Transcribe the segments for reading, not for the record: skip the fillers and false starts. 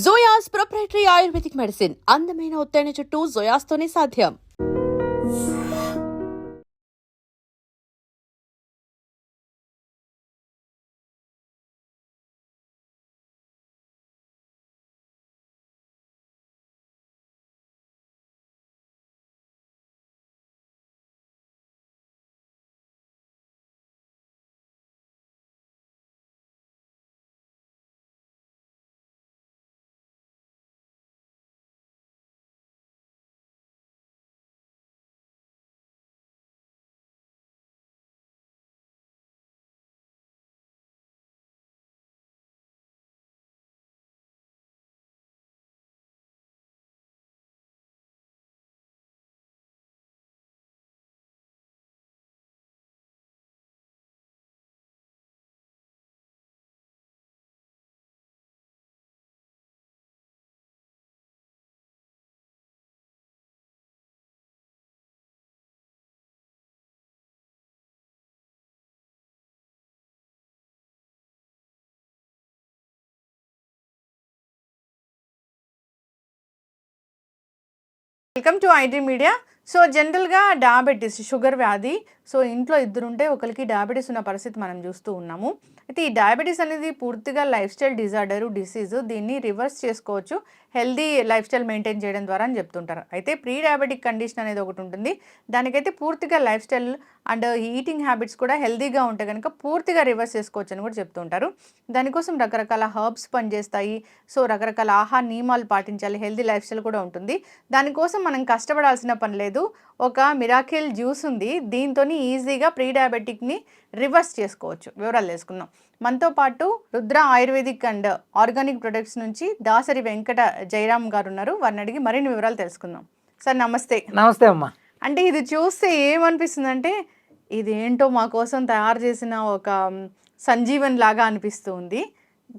జోయాస్ proprietary ayurvedic medicine అందమైన ఒత్తైన చుట్టూ జోయాస్తోనే సాధ్యం. Welcome to IT media. So జనరల్గా డయాబెటీస్, షుగర్ వ్యాధి, సో ఇంట్లో ఇద్దరు ఉంటే ఒకరికి డయాబెటీస్ ఉన్న పరిస్థితి మనం చూస్తూ ఉన్నాము. అయితే ఈ డయాబెటీస్ అనేది పూర్తిగా లైఫ్ స్టైల్ డిజార్డరు, డిసీజు. దీన్ని రివర్స్ చేసుకోవచ్చు హెల్దీ లైఫ్ స్టైల్ మెయింటైన్ చేయడం ద్వారా అని చెప్తుంటారు. అయితే ప్రీ డయాబెటిక్ కండిషన్ అనేది ఒకటి ఉంటుంది. దానికైతే పూర్తిగా life style and eating habits కూడా హెల్దీగా ఉంటే కనుక పూర్తిగా రివర్స్ చేసుకోవచ్చు అని కూడా చెప్తుంటారు. దానికోసం రకరకాల హర్బ్స్ పనిచేస్తాయి. సో రకరకాల ఆహార నియమాలు పాటించాలి, హెల్దీ లైఫ్ స్టైల్ కూడా ఉంటుంది. దానికోసం మనం కష్టపడాల్సిన పని లేదు. ఒక మిరాకిల్ జ్యూస్ ఉంది, దీంతో ఈజీగా ప్రీ డయాబెటిక్ని రివర్స్ చేసుకోవచ్చు. వివరాలు తెలుసుకుందాం. మనతో పాటు Rudra ayurvedic and organic products నుంచి దాసరి వెంకట జయరామ్ గారు ఉన్నారు. వారిని అడిగి మరిన్ని వివరాలు తెలుసుకుందాం. సార్ నమస్తే. నమస్తే అమ్మా. అంటే ఇది చూస్తే ఏమనిపిస్తుంది అంటే ఇది ఏంటో మా కోసం తయారు చేసిన ఒక సంజీవన్ లాగా అనిపిస్తుంది.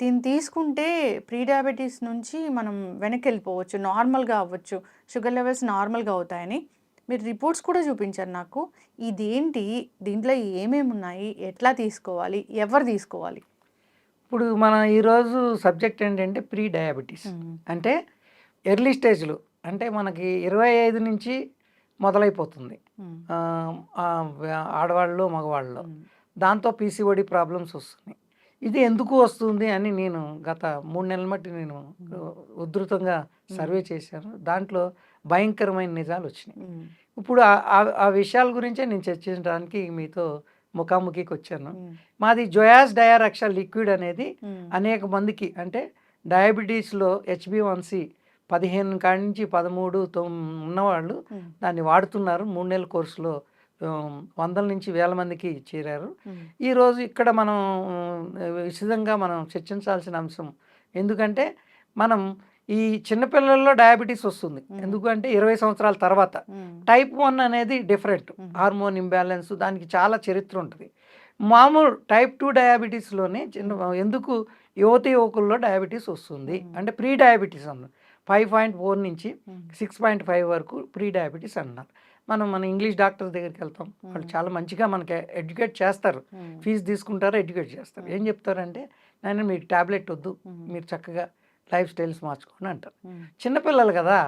దీన్ని తీసుకుంటే ప్రీ డయాబెటీస్ నుంచి మనం వెనక్కి వెళ్ళిపోవచ్చు, నార్మల్గా అవ్వచ్చు, షుగర్ లెవెల్స్ నార్మల్గా అవుతాయని మీరు రిపోర్ట్స్ కూడా చూపించారు నాకు. ఇదేంటి, దీంట్లో ఏమేమి ఉన్నాయి, ఎట్లా తీసుకోవాలి, ఎవరు తీసుకోవాలి? ఇప్పుడు మన ఈరోజు సబ్జెక్ట్ ఏంటంటే ప్రీ డయాబెటీస్. అంటే ఎర్లీ స్టేజ్లో, అంటే మనకి 25 నుంచి మొదలైపోతుంది ఆడవాళ్ళు మగవాళ్ళు. దాంతో పీసీఓడి ప్రాబ్లమ్స్ వస్తున్నాయి. ఇది ఎందుకు వస్తుంది అని నేను గత 3 నెలల మట్టి నేను ఉధృతంగా సర్వే చేశాను. దాంట్లో భయంకరమైన నిజాలు వచ్చినాయి. ఇప్పుడు ఆ విషయాల గురించే నేను చర్చించడానికి మీతో ముఖాముఖికి వచ్చాను. మాది జోయాస్ డయారక్షా లిక్విడ్ అనేది అనేక మందికి, అంటే డయాబెటీస్లో HbA1c 15 కాడి నుంచి 13 ఉన్నవాళ్ళు దాన్ని వాడుతున్నారు. 3 నెలల కోర్సులో వందల నుంచి వేల మందికి చేరారు. ఈరోజు ఇక్కడ మనం విశదంగా మనం చర్చించాల్సిన అంశం, ఎందుకంటే మనం ఈ చిన్నపిల్లల్లో డయాబెటీస్ వస్తుంది. ఎందుకంటే 20 సంవత్సరాల తర్వాత. టైప్ 1 అనేది డిఫరెంట్, హార్మోన్ ఇంబ్యాలెన్స్, దానికి చాలా చరిత్ర ఉంటుంది. మామూలు టైప్ 2 డయాబెటీస్లోనే ఎందుకు యువకుల్లో డయాబెటీస్ వస్తుంది అంటే ప్రీ డయాబెటీస్ అన్నారు. 5.4 నుంచి 6.5 వరకు ప్రీ డయాబెటీస్ అన్నారు. మన ఇంగ్లీష్ డాక్టర్ దగ్గరికి వెళ్తాం, వాళ్ళు చాలా మంచిగా మనకి ఎడ్యుకేట్ చేస్తారు, ఫీజు తీసుకుంటారు, ఎడ్యుకేట్ చేస్తారు. ఏం చెప్తారంటే, నేను మీకు ట్యాబ్లెట్ వద్దు, మీరు చక్కగా లైఫ్ స్టైల్స్ మార్చుకోండి అంటారు. చిన్నపిల్లలు కదా,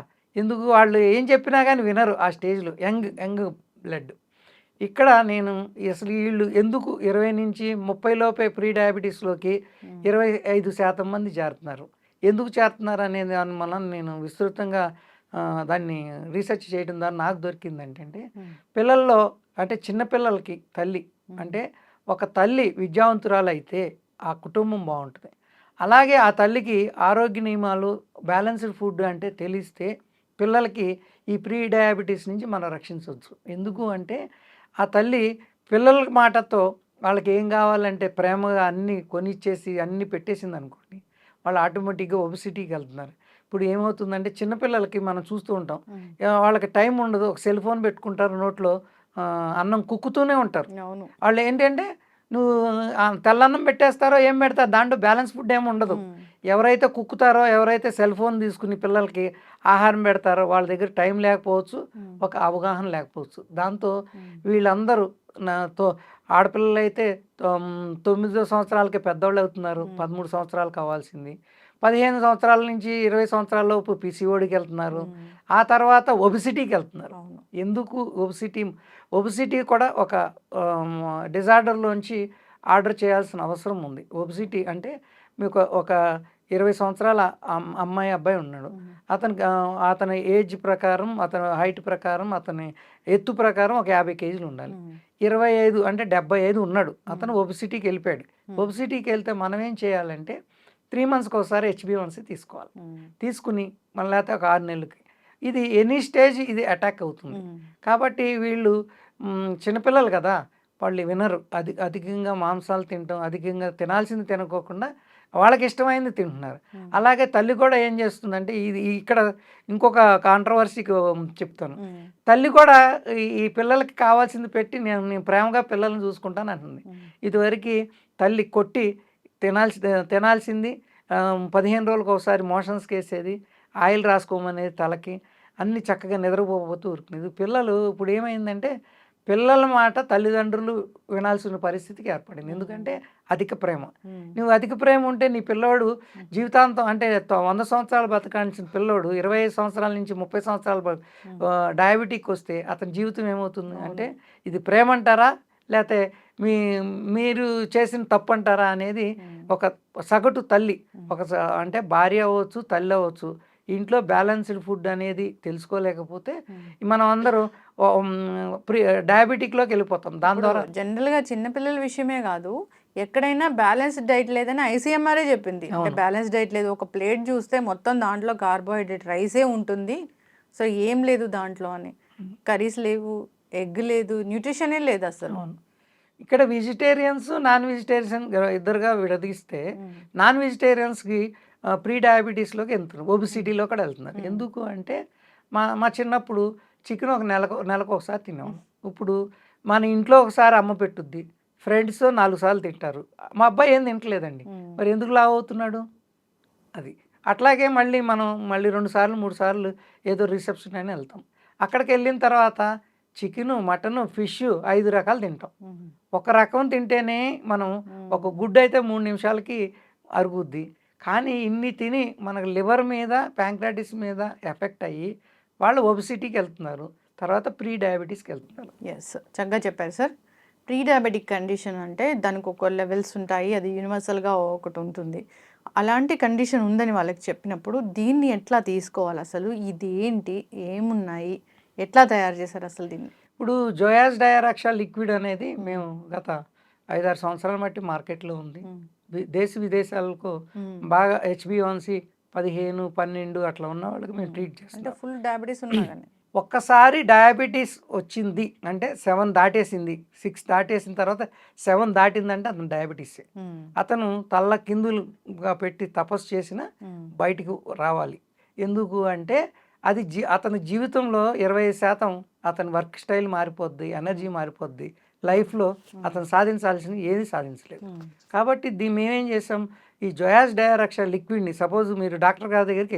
ఎందుకు వాళ్ళు ఏం చెప్పినా కానీ వినరు ఆ స్టేజ్లో, యంగ్ బ్లడ్. ఇక్కడ నేను అసలు వీళ్ళు ఎందుకు 20 నుంచి 30 లోపే ప్రీ డయాబెటీస్లోకి 25% మంది చేరుతున్నారు, ఎందుకు చేరుతున్నారు అనేది దాని వలన నేను విస్తృతంగా దాన్ని రీసెర్చ్ చేయడం ద్వారా నాకు దొరికింది ఏంటంటే, పిల్లల్లో అంటే చిన్నపిల్లలకి తల్లి, అంటే ఒక తల్లి విద్యావంతురాలు అయితే ఆ కుటుంబం బాగుంటుంది. అలాగే ఆ తల్లికి ఆరోగ్య నియమాలు, బ్యాలెన్స్డ్ ఫుడ్ అంటే తెలిస్తే పిల్లలకి ఈ ప్రీ డయాబెటీస్ నుంచి మనం రక్షించవచ్చు. ఎందుకు అంటే ఆ తల్లి పిల్లల మాటతో వాళ్ళకి ఏం కావాలంటే ప్రేమగా అన్నీ కొనిచ్చేసి అన్నీ పెట్టేసింది అనుకోండి, వాళ్ళు ఆటోమేటిక్గా ఒబిసిటీకి వెళ్తున్నారు. ఇప్పుడు ఏమవుతుందంటే చిన్నపిల్లలకి మనం చూస్తూ ఉంటాం, వాళ్ళకి టైం ఉండదు, ఒక సెల్ ఫోన్ పెట్టుకుంటారు, నోట్లో అన్నం కుక్కుతూనే ఉంటారు. వాళ్ళు ఏంటంటే నువ్వు తెల్లన్నం పెట్టేస్తారో ఏం పెడతారు, దాంట్లో బ్యాలెన్స్ ఫుడ్ ఏమి ఉండదు. ఎవరైతే కుక్కుతారో, ఎవరైతే సెల్ ఫోన్ తీసుకుని పిల్లలకి ఆహారం పెడతారో వాళ్ళ దగ్గర టైం లేకపోవచ్చు, ఒక అవగాహన లేకపోవచ్చు. దాంతో వీళ్ళందరూ నాతో ఆడపిల్లలు అయితే 9 సంవత్సరాలకి పెద్దవాళ్ళు అవుతున్నారు, 13 సంవత్సరాలు కావాల్సింది. 15 సంవత్సరాల నుంచి 20 సంవత్సరాల లోపు పీసీఓడికి వెళ్తున్నారు. ఆ తర్వాత ఒబిసిటీకి వెళ్తున్నారు. అవును. ఎందుకు ఒబిసిటీ కూడా ఒక డిజార్డర్లోంచి ఆర్డర్ చేయాల్సిన అవసరం ఉంది. ఒబిసిటీ అంటే మీకు ఒక 20 సంవత్సరాల అమ్మాయి అబ్బాయి ఉన్నాడు. అతని ఏజ్ ప్రకారం, అతని హైట్ ప్రకారం, అతని ఎత్తు ప్రకారం ఒక 50 కేజీలు ఉండాలి. 25 అంటే 75 ఉన్నాడు. అతను ఒబిసిటీకి వెళ్ళిపోయాడు. ఒబిసిటీకి వెళ్తే మనం ఏం చేయాలంటే 3 మంత్స్కి ఒకసారి HbA1c తీసుకోవాలి. తీసుకుని మళ్ళీ లేకపోతే ఒక 6 నెలలకి ఇది ఎనీ స్టేజ్ ఇది అటాక్ అవుతుంది. కాబట్టి వీళ్ళు చిన్నపిల్లలు కదా, వాళ్ళు వినరు. అధికంగా మాంసాలు తినటం, అధికంగా తినాల్సింది తినకోకుండా వాళ్ళకి ఇష్టమైంది తింటున్నారు. అలాగే తల్లి కూడా ఏం చేస్తుందంటే, ఇది ఇక్కడ ఇంకొక కాంట్రవర్సీకి చెప్తాను. తల్లి కూడా ఈ పిల్లలకి కావాల్సింది పెట్టి నేను ప్రేమగా పిల్లల్ని చూసుకుంటాను అంటుంది. ఇదివరకు తల్లి కొట్టి తినాల్సింది 15 రోజులకు ఒకసారి మోషన్స్కి వేసేది, ఆయిల్ రాసుకోమనేది తలకి, అన్నీ చక్కగా నిద్రపోతూ ఊరుకునేది. పిల్లలు ఇప్పుడు ఏమైందంటే పిల్లల మాట తల్లిదండ్రులు వినాల్సిన పరిస్థితికి ఏర్పడింది. ఎందుకంటే అధిక ప్రేమ. నువ్వు అధిక ప్రేమ ఉంటే నీ పిల్లోడు జీవితాంతం అంటే 100 సంవత్సరాలు బతకాల్సిన పిల్లోడు 25 సంవత్సరాల నుంచి 30 సంవత్సరాలు డయాబెటిక్ వస్తే అతని జీవితం ఏమవుతుంది అంటే, ఇది ప్రేమ అంటారా లేకపోతే మీరు చేసిన తప్పు అంటారా అనేది ఒక సగటు తల్లి, అంటే భార్య అవ్వచ్చు, తల్లి అవ్వచ్చు, ఇంట్లో బ్యాలెన్స్డ్ ఫుడ్ అనేది తెలుసుకోలేకపోతే మనం అందరూ డయాబెటిక్లోకి వెళ్ళిపోతాం. దాని ద్వారా జనరల్గా చిన్నపిల్లల విషయమే కాదు, ఎక్కడైనా బ్యాలెన్స్డ్ డైట్ లేదని ఐసీఎంఆర్ఏ చెప్పింది. అంటే బ్యాలెన్స్ డైట్ లేదు, ఒక ప్లేట్ చూస్తే మొత్తం దాంట్లో కార్బోహైడ్రేట్ రైసే ఉంటుంది, సో ఏం లేదు దాంట్లో అని, కర్రీస్ లేవు, ఎగ్ లేదు, న్యూట్రిషనే లేదు అసలు. ఇక్కడ వెజిటేరియన్స్ నాన్ వెజిటేరియన్ ఇద్దరుగా విడదీస్తే నాన్ వెజిటేరియన్స్కి ప్రీ డయాబెటీస్లోకి వెళ్తున్నారు, ఒబిసిటీలో కూడా వెళ్తున్నారు. ఎందుకు అంటే మా చిన్నప్పుడు చికెన్ ఒక నెలకు ఒకసారి తిన్నాం. ఇప్పుడు మన ఇంట్లో ఒకసారి అమ్మ పెట్టుద్ది, ఫ్రెండ్స్ 4 సార్లు తింటారు. మా అబ్బాయి ఏం తింటలేదండి, మరి ఎందుకు లావు అవుతున్నాడు? అది అట్లాగే మనం 2 సార్లు 3 సార్లు ఏదో రిసెప్షన్ అని వెళ్తాం. అక్కడికి వెళ్ళిన తర్వాత చికెను, మటను, ఫిష్ 5 రకాలు తింటాం. ఒక రకం తింటేనే మనం ఒక గుడ్డు అయితే 3 నిమిషాలకి అరుగుద్ది. కానీ ఇన్ని తిని మనకు లివర్ మీద, ప్యాంక్రాటిస్ మీద ఎఫెక్ట్ అయ్యి వాళ్ళు ఒబిసిటీకి వెళ్తున్నారు, తర్వాత ప్రీ డయాబెటీస్కి వెళ్తున్నారు. ఎస్, చక్కగా చెప్పారు సార్. ప్రీ డయాబెటిక్ కండిషన్ అంటే దానికి ఒక లెవెల్స్ ఉంటాయి, అది యూనివర్సల్గా ఒకటి ఉంటుంది. అలాంటి కండిషన్ ఉందని వాళ్ళకి చెప్పినప్పుడు దీన్ని ఎట్లా తీసుకోవాలి, అసలు ఇది ఏంటి, ఏమున్నాయి, ఎట్లా తయారు చేశారు అసలు దీన్ని? ఇప్పుడు జోయాస్ డయారాక్సా లిక్విడ్ అనేది మేము గత 5-6 సంవత్సరాల మట్టి మార్కెట్లో ఉంది. దేశ విదేశాలకు బాగా HbA1c 15, 12 అట్లా ఉన్న వాళ్ళకి మేము ట్రీట్ చేస్తాం. ఫుల్ డయాబెటీస్ ఉన్నా కానీ ఒక్కసారి డయాబెటీస్ వచ్చింది అంటే 7 దాటేసింది, 6 దాటేసిన తర్వాత 7 దాటిందంటే అతను డయాబెటీసే. అతను తల్ల కిందులుగా పెట్టి తపస్సు చేసిన బయటికి రావాలి. ఎందుకు అంటే అది అతని జీవితంలో 20% అతని వర్క్ స్టైల్ మారిపోద్ది, ఎనర్జీ మారిపోద్ది, లైఫ్లో అతను సాధించాల్సింది ఏది సాధించలేదు. కాబట్టి మేమేం చేసాం, ఈ జోయాస్ డయారాక్సా లిక్విడ్ని, సపోజ్ మీరు డాక్టర్ గారి దగ్గరికి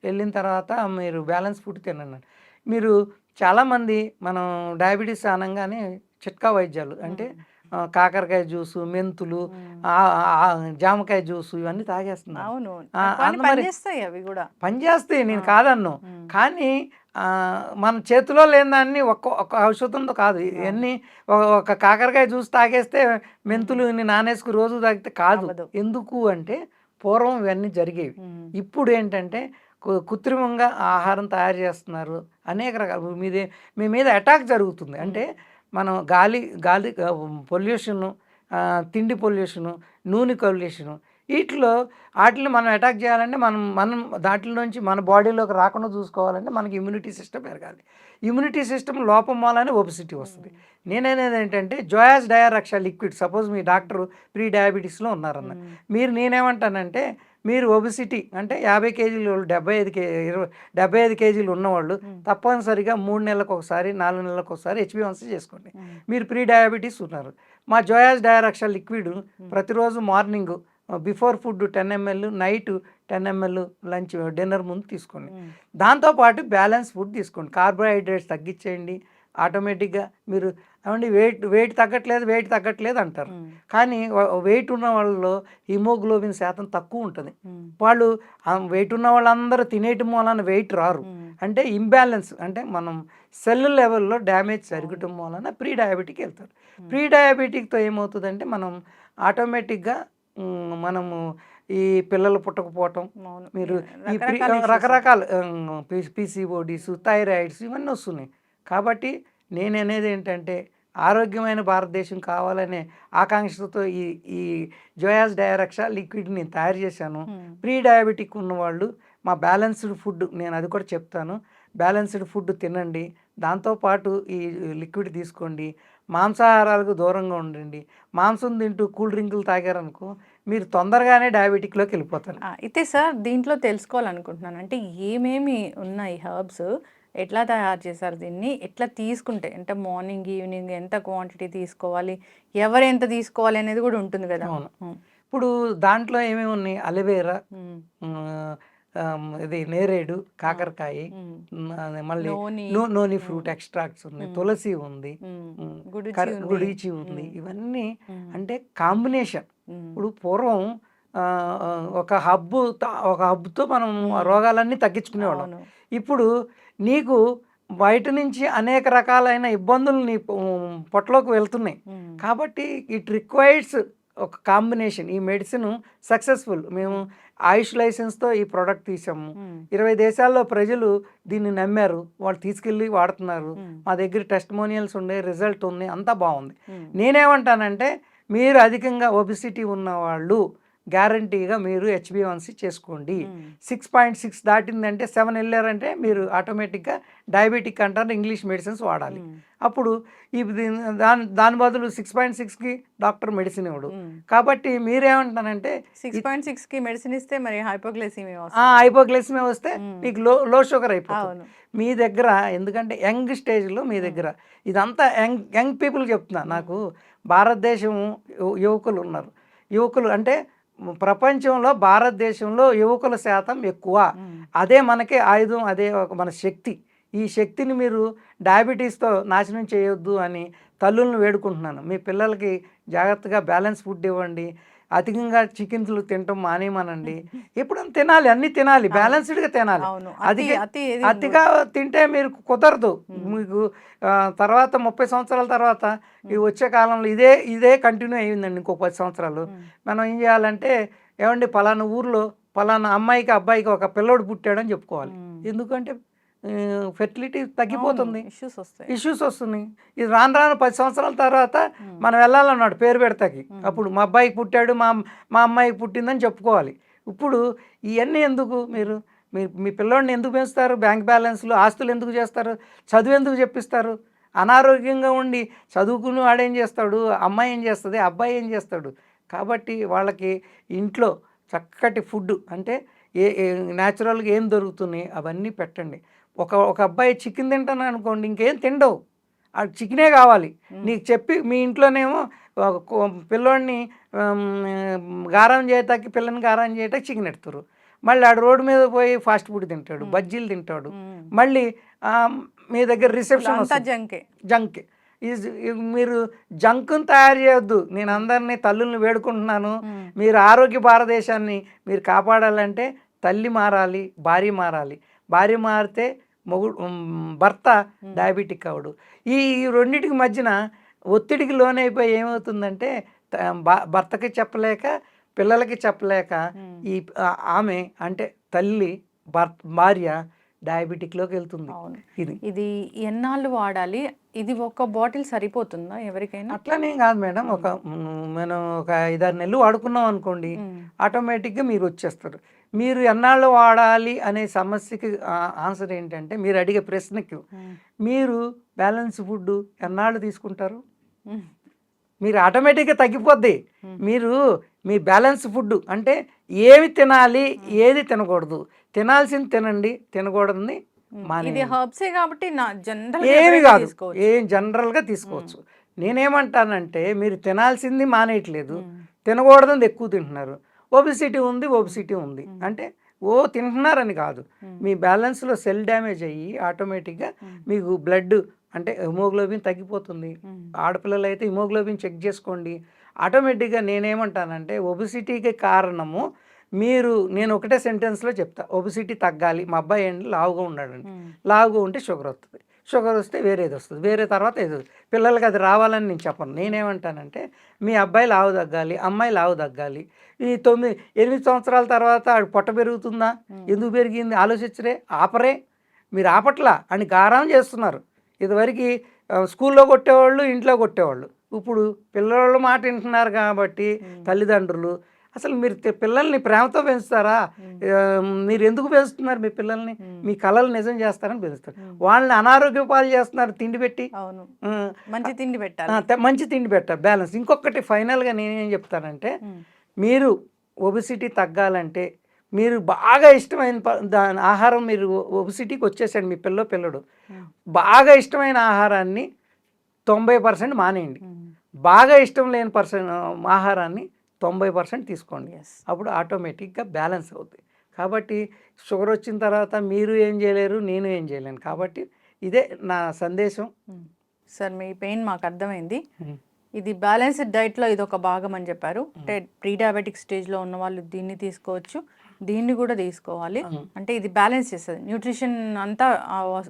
వెళ్ళిన తర్వాత మీరు బ్యాలెన్స్ ఫుడ్ తినండి. మీరు చాలామంది మనం డయాబెటీస్ అనగానే చిట్కా వైద్యాలు అంటే కాకరకాయ జ్యూసు, మెంతులు, జామకాయ జ్యూసు ఇవన్నీ తాగేస్తున్నారు. అవును, అవి కూడా పనిచేస్తాయి, నేను కాదన్ను. కానీ మన చేతిలో లేని దాన్ని ఒక్క ఔషధంతో కాదు. ఇవన్నీ ఒక కాకరకాయ జ్యూస్ తాగేస్తే మెంతులు నానేసుకు రోజు తాగితే కాదు. ఎందుకు అంటే పూర్వం ఇవన్నీ జరిగేవి. ఇప్పుడు ఏంటంటే కృత్రిమంగా ఆహారం తయారు చేస్తున్నారు, అనేక రకాల మీ మీద అటాక్ జరుగుతుంది. అంటే మనం గాలి పొల్యూషను, తిండి పొల్యూషను, నూనె పొల్యూషను, వాటిని మనం అటాక్ చేయాలంటే మనం దాంట్లో నుంచి మన బాడీలోకి రాకుండా చూసుకోవాలంటే మనకి ఇమ్యూనిటీ సిస్టమ్ పెరగాలి. ఇమ్యూనిటీ సిస్టమ్ లోపం వల్లనే ఒబిసిటీ వస్తుంది. నేననేది ఏంటంటే జోయాస్ డయారాక్సా లిక్విడ్, సపోజ్ మీ డాక్టర్ ప్రీ డయాబెటీస్లో ఉన్నారన్న, నేనేమంటానంటే మీరు ఒబిసిటీ అంటే 50 కేజీలు 75 కేజీలు ఉన్నవాళ్ళు తప్పనిసరిగా 3 నెలలకు ఒకసారి 4 నెలలకు ఒకసారి HbA1c చేసుకోండి. మీరు ప్రీ డయాబెటీస్ ఉన్నారు, మా జోయాస్ డయారాక్సా లిక్విడ్ ప్రతిరోజు morning before food 10 ml, night 10 ml, lunch dinner ముందు తీసుకోండి. దాంతోపాటు బ్యాలెన్స్ ఫుడ్ తీసుకోండి, కార్బోహైడ్రేట్స్ తగ్గించేయండి. ఆటోమేటిక్గా మీరు ఏమండి వెయిట్ తగ్గట్లేదు అంటారు. కానీ వెయిట్ ఉన్న వాళ్ళలో హిమోగ్లోబిన్ శాతం తక్కువ ఉంటుంది. వాళ్ళు వెయిట్ ఉన్న వాళ్ళందరూ తినేయటం వలన వెయిట్ రారు. అంటే ఇంబ్యాలెన్స్, అంటే మనం సెల్ లెవెల్లో డ్యామేజ్ జరగటం వలన ప్రీ డయాబెటిక్ వెళ్తారు. ప్రీ డయాబెటిక్తో ఏమవుతుందంటే మనం ఆటోమేటిక్గా మనము ఈ పిల్లలు పుట్టకపోవటం, మీరు ఈ రకరకాల పీసీఓడీస్, థైరాయిడ్స్ ఇవన్నీ వస్తున్నాయి. కాబట్టి నేను అనేది ఏంటంటే ఆరోగ్యమైన భారతదేశం కావాలనే ఆకాంక్షతో ఈ ఈ జోయాస్ డయారక్షా లిక్విడ్ నేను తయారు చేశాను. ప్రీ డయాబెటిక్ ఉన్నవాళ్ళు మా బ్యాలెన్స్డ్ ఫుడ్, నేను అది కూడా చెప్తాను, బ్యాలెన్స్డ్ ఫుడ్ తినండి, దాంతోపాటు ఈ లిక్విడ్ తీసుకోండి, మాంసాహారాలకు దూరంగా ఉండండి. మాంసం తింటూ కూల్ డ్రింకులు తాగారనుకో మీరు తొందరగానే డయాబెటిక్లోకి వెళ్ళిపోతారు. అయితే సార్ దీంట్లో తెలుసుకోవాలనుకుంటున్నాను, అంటే ఏమేమి ఉన్నాయి హర్బ్స్, ఎట్లా తయారు చేశారు దీన్ని, ఎట్లా తీసుకుంటే, అంటే మార్నింగ్ ఈవినింగ్ ఎంత క్వాంటిటీ తీసుకోవాలి, ఎవరు ఎంత తీసుకోవాలి అనేది కూడా ఉంటుంది కదా. అవును. ఇప్పుడు దాంట్లో ఏమేమి ఉన్నాయి, అలోవేరా, ఇది నేరేడు, కాకరకాయ, మళ్ళీ నోని ఫ్రూట్ ఎక్స్ట్రాక్ట్స్ ఉన్నాయి, తులసి ఉంది, గుడిచి ఉంది. ఇవన్నీ అంటే కాంబినేషన్. ఇప్పుడు పూర్వం ఒక హబ్తో మనం రోగాలన్నీ తగ్గించుకునేవాళ్ళం. ఇప్పుడు నీకు బయట నుంచి అనేక రకాలైన ఇబ్బందులు నీ పొట్టలోకి వెళ్తున్నాయి. కాబట్టి ఇట్ రిక్వైర్స్ ఒక కాంబినేషన్. ఈ మెడిసిన్ సక్సెస్ఫుల్. మేము ఆయుష్ లైసెన్స్తో ఈ ప్రోడక్ట్ తీసాము. 20 దేశాల్లో ప్రజలు దీన్ని నమ్మారు, వాళ్ళు తీసుకెళ్ళి వాడుతున్నారు. మా దగ్గర టెస్టిమోనియల్స్ ఉన్నాయి, రిజల్ట్ ఉంది, అంతా బాగుంది. నేనేమంటానంటే మీరు అధికంగా ఒబిసిటీ ఉన్నవాళ్ళు గ్యారంటీగా మీరు HbA1c చేసుకోండి. 6.6 దాటిందంటే 7 వెళ్ళారంటే మీరు ఆటోమేటిక్గా డయాబెటిక్ అంటారు, ఇంగ్లీష్ మెడిసిన్స్ వాడాలి. అప్పుడు దాని బదులు 6.6కి డాక్టర్ మెడిసిన్ ఇవ్వడు. కాబట్టి మీరేమంటానంటే 6.6కి మెడిసిన్ ఇస్తే మరి హైపోగ్లైసిమియా వస్తే మీకు లో షుగర్ అయిపోతుంది మీ దగ్గర. ఎందుకంటే యంగ్ స్టేజ్లో మీ దగ్గర ఇదంతా యంగ్ పీపుల్ చెప్తున్నా. నాకు భారతదేశం యువకులు ఉన్నారు. యువకులు అంటే ప్రపంచంలో భారతదేశంలో యువకుల శాతం ఎక్కువ. అదే మనకి ఆయుధం, అదే మన శక్తి. ఈ శక్తిని మీరు డయాబెటీస్తో నాశనం చేయొద్దు అని తల్లులను వేడుకుంటున్నాను. మీ పిల్లలకి జాగ్రత్తగా బ్యాలెన్స్ ఫుడ్ ఇవ్వండి. అధికంగా చికెన్లు తినటం మానేమనండి. ఎప్పుడైనా తినాలి, అన్నీ తినాలి, బ్యాలెన్స్డ్గా తినాలి. అతిగా తింటే మీరు కుదరదు. మీకు తర్వాత 30 సంవత్సరాల తర్వాత ఈ వచ్చే కాలంలో ఇదే కంటిన్యూ అయ్యిందండి. ఇంకో 10 సంవత్సరాలు మనం ఏం చేయాలంటే, ఏమండి పలానా ఊర్లో పలానా అమ్మాయికి అబ్బాయికి ఒక పిల్లోడు పుట్టాడని చెప్పుకోవాలి. ఎందుకంటే ఫెర్టిలిటీ తగ్గిపోతుంది, ఇష్యూస్ వస్తున్నాయి. ఇది రాను 10 సంవత్సరాల తర్వాత మనం వెళ్ళాలన్నాడు పేరు పెడతాకి. అప్పుడు మా అబ్బాయికి పుట్టాడు, మా అమ్మాయికి పుట్టిందని చెప్పుకోవాలి. ఇప్పుడు ఇవన్నీ ఎందుకు? మీరు మీ పిల్లోడిని ఎందుకు పెంచుతారు? బ్యాంక్ బ్యాలెన్స్లు, ఆస్తులు ఎందుకు చేస్తారు? చదువు ఎందుకు చెప్పిస్తారు? అనారోగ్యంగా ఉండి చదువుకుని వాడేం చేస్తాడు? అమ్మాయి ఏం చేస్తుంది? అబ్బాయి ఏం చేస్తాడు? కాబట్టి వాళ్ళకి ఇంట్లో చక్కటి ఫుడ్, అంటే న్యాచురల్గా ఏం దొరుకుతున్నాయి అవన్నీ పెట్టండి. ఒక అబ్బాయి చికెన్ తింటాను అనుకోండి, ఇంకేం తిండవు, ఆ చికెనే కావాలి నీకు చెప్పి. మీ ఇంట్లోనేమో పిల్లోడిని గారం చేయటానికి, పిల్లని గారం చేయటానికి చికెన్ ఎడతారు. మళ్ళీ ఆడు రోడ్డు మీద పోయి ఫాస్ట్ ఫుడ్ తింటాడు, బజ్జీలు తింటాడు. మళ్ళీ మీ దగ్గర రిసెప్షన్ జంకే. మీరు జంకును తయారు చేయొద్దు. నేను అందరినీ తల్లుల్ని వేడుకుంటున్నాను, మీరు ఆరోగ్య భారతదేశాన్ని మీరు కాపాడాలంటే తల్లి మారాలి, భార్య మారాలి. భార్య మారితే భర్త డయాబెటిక్ అవడు. ఈ రెండింటికి మధ్యన ఒత్తిడికి లోనైపోయి ఏమవుతుందంటే భర్తకి చెప్పలేక, పిల్లలకి చెప్పలేక ఈ ఆమె అంటే తల్లి భార్య డయాబెటిక్లోకి వెళ్తుంది. ఇది ఎన్నాళ్ళు వాడాలి? ఇది ఒక బాటిల్ సరిపోతుందా ఎవరికైనా? అట్లనే కాదు మేడం. మనం ఒక 5-6 నెలలు వాడుకున్నాం అనుకోండి, ఆటోమేటిక్గా మీరు వచ్చేస్తారు. మీరు ఎన్నాళ్ళు వాడాలి అనే సమస్యకి ఆన్సర్ ఏంటంటే, మీరు అడిగే ప్రశ్నకి మీరు బ్యాలెన్స్ ఫుడ్ ఎన్నాళ్ళు తీసుకుంటారు? మీరు ఆటోమేటిక్గా తగ్గిపోద్ది. మీరు మీ బ్యాలెన్స్ ఫుడ్ అంటే ఏమి తినాలి, ఏది తినకూడదు, తినాల్సింది తినండి, తినకూడదని ఇది హర్బ్సే కాబట్టి ఏమి కాదు, ఏం జనరల్గా తీసుకోవచ్చు. నేనేమంటానంటే మీరు తినాల్సింది మానేయట్లేదు, తినకూడదని ఎక్కువ తింటున్నారు. ఒబిసిటీ ఉంది అంటే తింటున్నారని కాదు, మీ బ్యాలెన్స్లో సెల్ డ్యామేజ్ అయ్యి ఆటోమేటిక్గా మీకు బ్లడ్ అంటే హిమోగ్లోబిన్ తగ్గిపోతుంది. ఆడపిల్లలు అయితే హిమోగ్లోబిన్ చెక్ చేసుకోండి. ఆటోమేటిక్గా నేనేమంటానంటే ఒబిసిటీకి కారణము నేను ఒకటే సెంటెన్స్లో చెప్తా, ఒబిసిటీ తగ్గాలి, మా అబ్బాయి ఏంటి లావుగా ఉన్నాడండి, లావుగా ఉంటే షుగర్ వస్తుంది, షుగర్ వస్తే వేరేది వస్తుంది, వేరే తర్వాత ఏది వస్తుంది. పిల్లలకి అది రావాలని నేను చెప్పను. నేనేమంటానంటే మీ అబ్బాయి లావు తగ్గాలి, అమ్మాయి లావు తగ్గాలి. ఈ 8 సంవత్సరాల తర్వాత పొట్ట పెరుగుతుందా, ఎందుకు పెరిగింది ఆలోచించరే, ఆపరే, మీరు ఆపట్లా అని గారం చేస్తున్నారు. ఇదివరకు స్కూల్లో కొట్టేవాళ్ళు, ఇంట్లో కొట్టేవాళ్ళు. ఇప్పుడు పిల్లల మాట వింటున్నారు కాబట్టి తల్లిదండ్రులు అసలు మీరు పిల్లల్ని ప్రేమతో పెంచుతారా? మీరు ఎందుకు పెంచుతున్నారు మీ పిల్లల్ని? మీ కళలు నిజం చేస్తారని పెంచుతారు. వాళ్ళని అనారోగ్య పాలు చేస్తున్నారు తిండి పెట్టి. మంచి తిండి పెట్టాలి, మంచి తిండి పెట్టాలి, బ్యాలెన్స్. ఇంకొకటి ఫైనల్గా నేనేం చెప్తానంటే, మీరు ఒబిసిటీ తగ్గాలంటే మీరు బాగా ఇష్టమైన దాని ఆహారం, మీరు ఒబిసిటీకి వచ్చేసాడు మీ పిల్లడు, బాగా ఇష్టమైన ఆహారాన్ని 90% మానేయండి. బాగా ఇష్టం లేని ఆహారాన్ని 90% తీసుకోండి. అప్పుడు ఆటోమేటిక్గా బ్యాలెన్స్ అవుతుంది. కాబట్టి షుగర్ వచ్చిన తర్వాత మీరు ఏం చేయలేరు, నేను ఏం చేయలేను. కాబట్టి ఇదే నా సందేశం. సార్ మీ పెయిన్ మాకు అర్థమైంది. ఇది బ్యాలెన్స్డ్ డైట్లో ఇది ఒక భాగం అని చెప్పారు. అంటే ప్రీ డయాబెటిక్ స్టేజ్లో ఉన్న వాళ్ళు దీన్ని తీసుకోవచ్చు, దీన్ని కూడా తీసుకోవాలి. అంటే ఇది బ్యాలెన్స్ చేస్తుంది, న్యూట్రిషన్ అంతా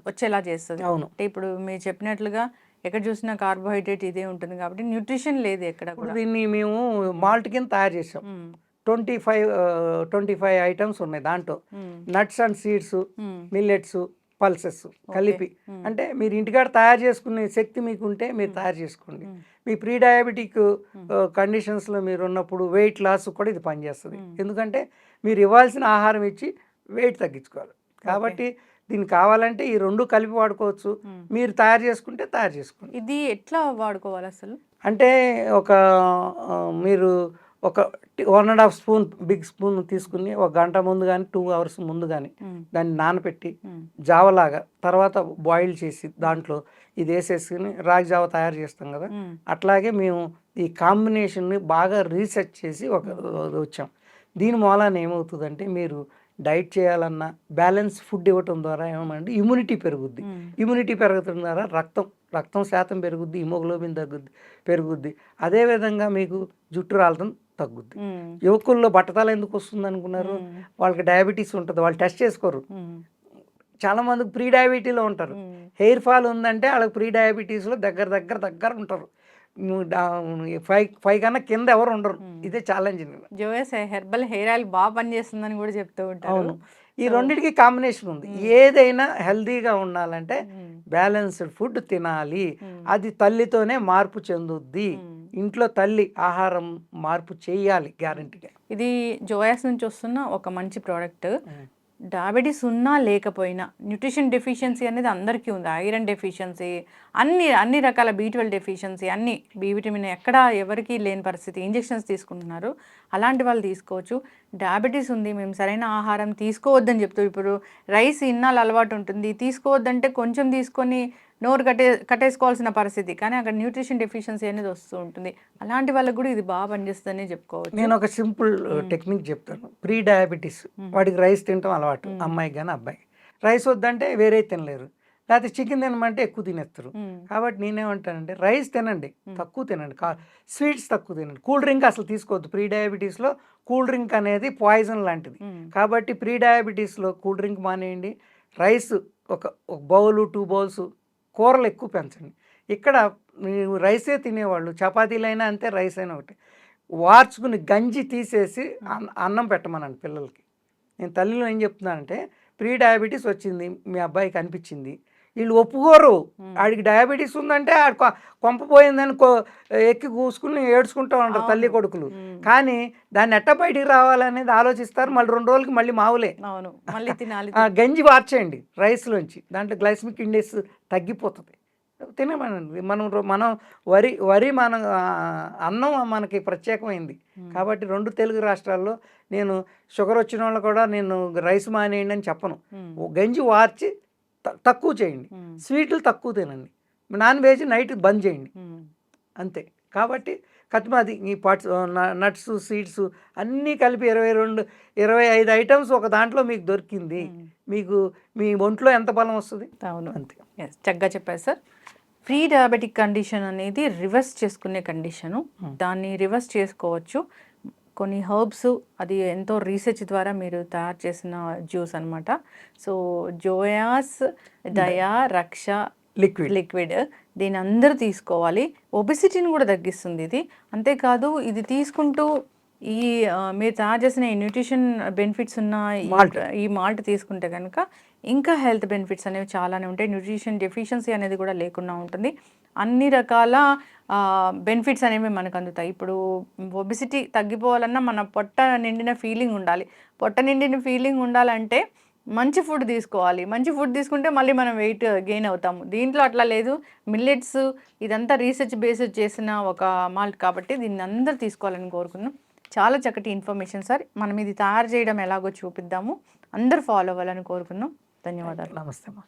వచ్చేలా చేస్తుంది. అంటే ఇప్పుడు మీరు చెప్పినట్లుగా ఎక్కడ చూసినా కార్బోహైడ్రేట్ ఇదే ఉంటుంది కాబట్టి న్యూట్రిషన్ లేదు ఎక్కడ కూడా. దీన్ని మేము మాల్ట్ కింద తయారు చేసాం. 25 ఐటమ్స్ ఉన్నాయి దాంట్లో. Nuts and seeds, millets, pulses కలిపి. అంటే మీరు ఇంటికాడ తయారు చేసుకునే శక్తి మీకు ఉంటే మీరు తయారు చేసుకోండి. మీ ప్రీ డయాబెటిక్ కండిషన్స్లో మీరు ఉన్నప్పుడు వెయిట్ లాస్ కూడా ఇది పనిచేస్తుంది. ఎందుకంటే మీరు ఇవ్వాల్సిన ఆహారం ఇచ్చి వెయిట్ తగ్గించుకోవాలి. కాబట్టి దీనికి కావాలంటే ఈ రెండు కలిపి వాడుకోవచ్చు. మీరు తయారు చేసుకుంటే తయారు చేసుకోండి. ఇది ఎట్లా వాడుకోవాలి అసలు? అంటే మీరు ఒక 1.5 స్పూన్ బిగ్ స్పూన్ తీసుకుని 1 గంట ముందు కానీ 2 అవర్స్ ముందు కానీ దాన్ని నానబెట్టి జావలాగా తర్వాత బాయిల్ చేసి దాంట్లో ఇది వేసేసుకుని రాగి జావ తయారు చేస్తాం కదా, అట్లాగే మేము ఈ కాంబినేషన్ని బాగా రీసెర్చ్ చేసి వచ్చాం. దీని మూలాన ఏమవుతుందంటే, మీరు డైట్ చేయాలన్నా బ్యాలెన్స్ ఫుడ్ ఇవ్వటం ద్వారా ఏమంటే ఇమ్యూనిటీ పెరుగుద్ది. ఇమ్యూనిటీ పెరగటం ద్వారా రక్తం శాతం పెరుగుద్ది, హిమోగ్లోబిన్ పెరుగుద్ది. అదేవిధంగా మీకు జుట్టు రాలటం తగ్గుద్ది. యువకుల్లో బట్టతల ఎందుకు వస్తుంది అనుకున్నారు? వాళ్ళకి డయాబెటీస్ ఉంటుంది, వాళ్ళు టెస్ట్ చేసుకోరు. చాలా మందికి ప్రీ డయాబెటీలో ఉంటారు. హెయిర్ ఫాల్ ఉందంటే వాళ్ళకి ప్రీ డయాబెటీస్లో దగ్గర ఉంటారు. 5 కన్నా కింద ఎవరు ఉండరు. ఇదే ఛాలెంజ్. జోయస్ హెర్బల్ హెయిర్ ఆయిల్ బాగా పనిచేస్తుందని కూడా చెప్తూ ఉంటారు. అవును, ఈ రెండింటికి కాంబినేషన్ ఉంది. ఏదైనా హెల్దీగా ఉండాలంటే బ్యాలెన్స్డ్ ఫుడ్ తినాలి. అది తల్లితోనే మార్పు చెందుద్ది. ఇంట్లో తల్లి ఆహారం మార్పు చేయాలి గ్యారంటీగా. ఇది జోయాస్ నుంచి వస్తున్న ఒక మంచి ప్రోడక్ట్. డయాబెటీస్ ఉన్నా లేకపోయినా న్యూట్రిషన్ డెఫిషియన్సీ అనేది అందరికీ ఉంది. ఐరన్ డెఫిషియన్సీ, అన్ని రకాల B12 డెఫిషియన్సీ, అన్ని బి విటమిన్ ఎక్కడ ఎవరికి లేని పరిస్థితి, ఇంజెక్షన్స్ తీసుకుంటున్నారు, అలాంటి వాళ్ళు తీసుకోవచ్చు. డయాబెటీస్ ఉంది, మేము సరైన ఆహారం తీసుకోవద్దని చెప్తూ, ఇప్పుడు రైస్ ఇన్నాళ్ళు అలవాటు ఉంటుంది, తీసుకోవద్దంటే కొంచెం తీసుకొని నోరు కట్టేసుకోవాల్సిన పరిస్థితి, కానీ అక్కడ న్యూట్రిషన్ డెఫిషియన్సీ అనేది వస్తూ ఉంటుంది. అలాంటి వాళ్ళకి కూడా ఇది బాగా పనిచేస్తుందని చెప్పుకోవచ్చు. నేను ఒక సింపుల్ టెక్నిక్ చెప్తాను. ప్రీ డయాబెటీస్ వాడికి రైస్ తినటం అలవాటు, అమ్మాయికి కానీ అబ్బాయి. రైస్ వద్దంటే వేరే తినలేరు, లేకపోతే చికెన్ తినమంటే ఎక్కువ తినేస్తారు. కాబట్టి నేనేమంటానంటే రైస్ తినండి, తక్కువ తినండి, స్వీట్స్ తక్కువ తినండి, కూల్ డ్రింక్ అసలు తీసుకోవద్దు. ప్రీ డయాబెటీస్లో కూల్ డ్రింక్ అనేది పాయిజన్ లాంటిది. కాబట్టి ప్రీ డయాబెటీస్లో కూల్ డ్రింక్ మానేయండి. రైస్ ఒక బౌలు 2 బౌల్స్, కూరలు ఎక్కువ పెంచండి. ఇక్కడ మీరు రైసే తినేవాళ్ళు, చపాతీలైనా అంతే, రైస్ అయినా ఒకటి, వార్చుకుని గంజి తీసేసి అన్నం పెట్టమనండి పిల్లలకి. నేను తల్లిలో ఏం చెప్తున్నానంటే, ప్రీ డయాబెటీస్ వచ్చింది మీ అబ్బాయికి అనిపించింది, వీళ్ళు ఒప్పుకోరు. ఆడికి డయాబెటీస్ ఉందంటే ఆడు కొంప పోయిందని ఎక్కి కూసుకుని ఏడ్చుకుంటూ ఉంటారు తల్లి కొడుకులు. కానీ దాన్ని ఎట్ట బయటికి రావాలనేది ఆలోచిస్తారు. మళ్ళీ 2 రోజులకి మళ్ళీ మావులే. గంజి వార్చేయండి రైస్లోంచి, దాంట్లో గ్లైసమిక్ ఇండెక్స్ తగ్గిపోతుంది. తినమనండి. మనం వరి మన అన్నం మనకి ప్రత్యేకమైంది. కాబట్టి 2 తెలుగు రాష్ట్రాల్లో నేను షుగర్ వచ్చిన వాళ్ళు కూడా నేను రైస్ మానేయండి అని చెప్పను. గంజి వార్చి తక్కువ చేయండి, స్వీట్లు తక్కువ తినండి, నాన్ వెజ్ నైట్ బంద్ చేయండి, అంతే. కాబట్టి కత్తిమాది ఈ పార్ట్స్ నట్స్ సీడ్స్ అన్నీ కలిపి 25 ఐటమ్స్ ఒక దాంట్లో మీకు దొరికింది. మీకు మీ ఒంట్లో ఎంత బలం వస్తుంది? అవును, అంతే. ఎస్, చక్కగా చెప్పారు సార్. ప్రీ డయాబెటిక్ కండిషన్ అనేది రివర్స్ చేసుకునే కండిషను. దాన్ని రివర్స్ చేసుకోవచ్చు. కొన్ని హర్బ్స్, అది ఎంతో రీసెర్చ్ ద్వారా మీరు తయారు చేసిన జ్యూస్ అనమాట. సో జోయాస్ దయా రక్ష లిక్విడ్ దీని అందరూ తీసుకోవాలి. ఒబెసిటీని కూడా తగ్గిస్తుంది ఇది. అంతేకాదు ఇది తీసుకుంటూ ఈ మీరు తయారు చేసిన ఈ న్యూట్రిషన్ బెనిఫిట్స్ ఉన్న ఈ మాల్ట్ తీసుకుంటే కనుక ఇంకా హెల్త్ బెనిఫిట్స్ అనేవి చాలానే ఉంటాయి. న్యూట్రిషన్ డెఫిషియన్సీ అనేది కూడా లేకుండా ఉంటుంది. అన్ని రకాల బెనిఫిట్స్ అనేవి మనకు అందుతాయి. ఇప్పుడు ఒబెసిటీ తగ్గిపోవాలన్నా మన పొట్ట నిండిన ఫీలింగ్ ఉండాలి. పొట్ట నిండిన ఫీలింగ్ ఉండాలంటే మంచి ఫుడ్ తీసుకోవాలి. మంచి ఫుడ్ తీసుకుంటే మళ్ళీ మనం వెయిట్ గెయిన్ అవుతాము. దీంట్లో అట్లా లేదు. మిల్లెట్స్ ఇదంతా రీసెర్చ్ బేస్డ్ చేసిన ఒక మాల్ట్ కాబట్టి దీన్ని అందరూ తీసుకోవాలని కోరుకున్నాం. చాలా చక్కటి ఇన్ఫర్మేషన్ సార్. మనం ఇది తయారు చేయడం ఎలాగో చూపిద్దాము. అందరూ ఫాలో అవ్వాలని కోరుకున్నాం. ధన్యవాదాలు. నమస్తే అమ్మా.